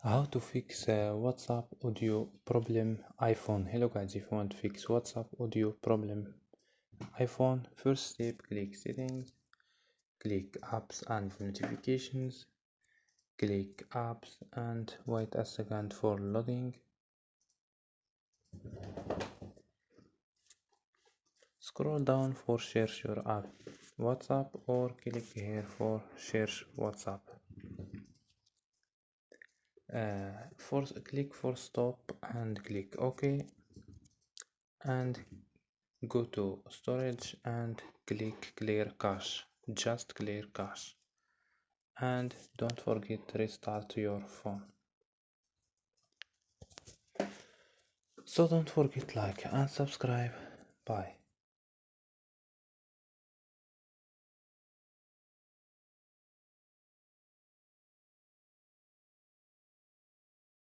How to fix WhatsApp audio problem iPhone. Hello guys, if you want to fix WhatsApp audio problem iPhone, first step, click settings, click apps and notifications, click apps and wait a second for loading. Scroll down for search your app WhatsApp or click here for search WhatsApp. Click for stop and click OK and go to storage and click clear cache. Just clear cache and don't forget to restart your phone. So don't forget like and subscribe. Bye.